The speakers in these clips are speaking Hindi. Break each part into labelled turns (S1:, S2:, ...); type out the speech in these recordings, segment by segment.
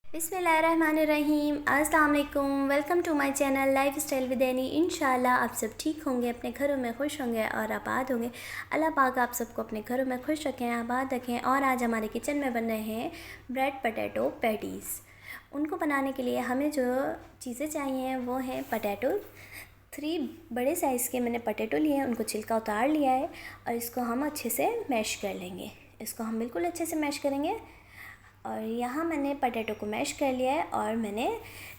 S1: बिस्मिल्लाहिर्रहमानिर्रहीम। अस्सलाम वालेकुम। Welcome to my channel lifestyle with Annie. इंशाल्लाह आप सब ठीक होंगे, अपने घरों में खुश होंगे और आबाद होंगे। अल्लाह पाक आप सबको अपने घरों में खुश रखें, आबाद रखें। और आज हमारे किचन में बन रहे हैं ब्रेड पोटैटो पैटीज़। उनको बनाने के लिए हमें जो चीज़ें चाहिए वो हैं पोटैटो। 3 बड़े साइज़ के मैंने पोटैटो लिए हैं, उनको छिलका उतार लिया है और इसको हम अच्छे से मैश कर लेंगे। इसको हम बिल्कुल अच्छे से मैश करेंगे। और यहाँ मैंने पोटैटो को मैश कर लिया है और मैंने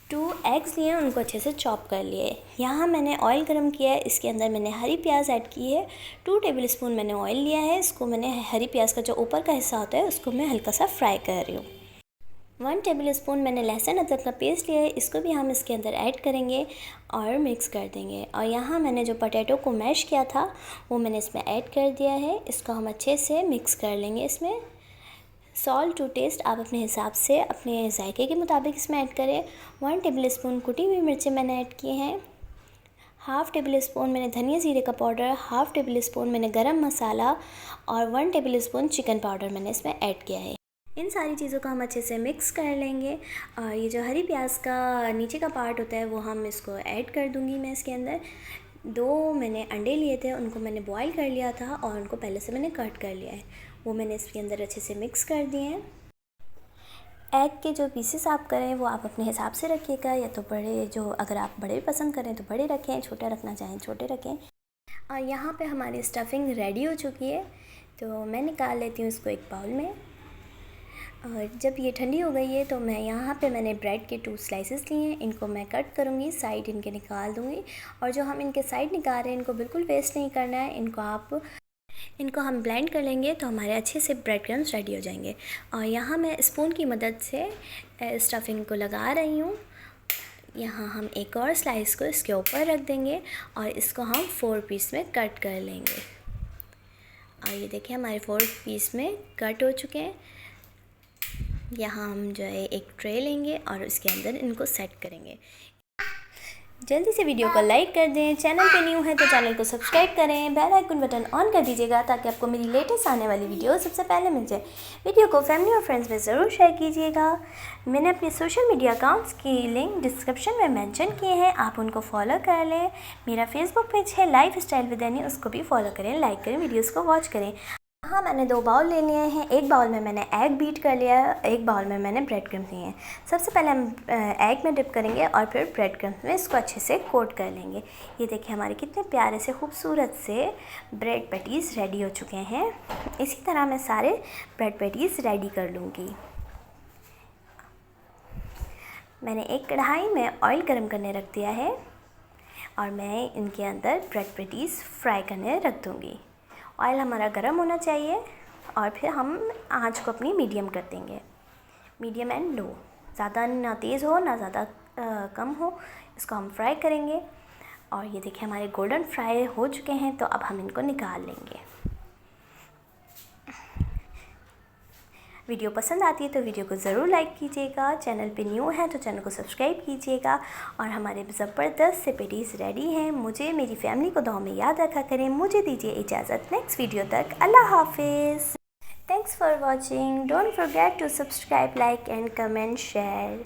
S1: 2 एग्स लिए हैं, उनको अच्छे से चॉप कर लिए है। यहाँ मैंने ऑयल गरम किया है, इसके अंदर मैंने हरी प्याज ऐड की है। 2 टेबलस्पून मैंने ऑयल लिया है। इसको मैंने हरी प्याज का जो ऊपर का हिस्सा होता है उसको मैं हल्का सा फ्राई कर रही हूँ। 1 टेबलस्पून मैंने लहसुन अदरक का पेस्ट लिया है, इसको भी हम इसके अंदर ऐड करेंगे और मिक्स कर देंगे। और यहाँ मैंने जो पोटैटो को मैश किया था वो मैंने इसमें ऐड कर दिया है। इसको हम अच्छे से मिक्स कर लेंगे। इसमें सॉल्ट टू टेस्ट, आप अपने हिसाब से अपने जायके के मुताबिक इसमें ऐड करें। 1 टेबलस्पून कुटी हुई मिर्चें मैंने ऐड किए हैं। 1/2 टेबलस्पून मैंने धनिया जीरे का पाउडर, 1/2 टेबलस्पून मैंने गरम मसाला और 1 टेबलस्पून चिकन पाउडर मैंने इसमें ऐड किया है। इन सारी चीज़ों को हम अच्छे से मिक्स कर लेंगे। और ये जो हरी प्याज का नीचे का पार्ट होता है वो हम इसको ऐड कर दूँगी मैं इसके अंदर। 2 मैंने अंडे लिए थे, उनको मैंने बॉईल कर लिया था और उनको पहले से मैंने कट कर लिया है, वो मैंने इसके अंदर अच्छे से मिक्स कर दिए हैं। एग के जो पीसेस आप करें वो आप अपने हिसाब से रखिएगा, या तो बड़े, जो अगर आप बड़े पसंद करें तो बड़े रखें, छोटे रखना चाहें छोटे रखें। और यहाँ पे हमारी स्टफिंग रेडी हो चुकी है, तो मैं निकाल लेती हूँ इसको एक बाउल में। और जब ये ठंडी हो गई है तो मैं यहाँ पे मैंने ब्रेड के 2 स्लाइसेस लिए हैं, इनको मैं कट करूँगी, साइड इनके निकाल दूँगी। और जो हम इनके साइड निकाल रहे हैं इनको बिल्कुल वेस्ट नहीं करना है, इनको हम ब्लेंड कर लेंगे तो हमारे अच्छे से ब्रेड क्रम्स रेडी हो जाएंगे। और यहाँ मैं स्पून की मदद से स्टफिंग को लगा रही हूँ। यहाँ हम एक और स्लाइस को इसके ऊपर रख देंगे और इसको हम 4 पीस में कट कर लेंगे। और ये देखिए हमारे 4 पीस में कट हो चुके हैं। यहाँ हम जो है एक ट्रे लेंगे और उसके अंदर इनको सेट करेंगे। जल्दी से वीडियो को लाइक कर दें, चैनल पे न्यू है तो चैनल को सब्सक्राइब करें, बेल आइकन बटन ऑन कर दीजिएगा ताकि आपको मेरी लेटेस्ट आने वाली वीडियो सबसे पहले मिल जाए। वीडियो को फैमिली और फ्रेंड्स में ज़रूर शेयर कीजिएगा। मैंने अपने सोशल मीडिया अकाउंट्स की लिंक डिस्क्रिप्शन में मेंशन किए हैं, आप उनको फॉलो कर लें। मेरा फेसबुक पेज है लाइफ स्टाइल विद एनी, उसको भी फॉलो करें, लाइक करें, वीडियोज़ को वॉच करें। हाँ, मैंने 2 बाउल ले लिए हैं। एक बाउल में मैंने एग बीट कर लिया है, एक बाउल में मैंने ब्रेड क्रम्स लिए हैं। सबसे पहले हम एग में डिप करेंगे और फिर ब्रेड क्रम्स में इसको अच्छे से कोट कर लेंगे। ये देखिए हमारे कितने प्यारे से खूबसूरत से ब्रेड पैटीज़ रेडी हो चुके हैं। इसी तरह मैं सारे ब्रेड पैटीज़ रेडी कर लूँगी। मैंने एक कढ़ाई में ऑयल गर्म करने रख दिया है और मैं इनके अंदर ब्रेड पैटीज़ फ्राई करने रख दूँगी। ऑयल हमारा गर्म होना चाहिए और फिर हम आंच को अपनी मीडियम कर देंगे, मीडियम एंड लो, ज़्यादा ना तेज़ हो ना ज़्यादा कम हो। इसको हम फ्राई करेंगे। और ये देखिए हमारे गोल्डन फ्राई हो चुके हैं, तो अब हम इनको निकाल लेंगे। वीडियो पसंद आती है तो वीडियो को ज़रूर लाइक कीजिएगा, चैनल पे न्यू है तो चैनल को सब्सक्राइब कीजिएगा। और हमारे ज़बरदस्त से पैटीज़ रेडी हैं। मुझे, मेरी फैमिली को दुआ में याद रखा करें। मुझे दीजिए इजाज़त, नेक्स्ट वीडियो तक अल्लाह हाफिज़। Thanks for watching. Don't forget to subscribe, like and comment, share.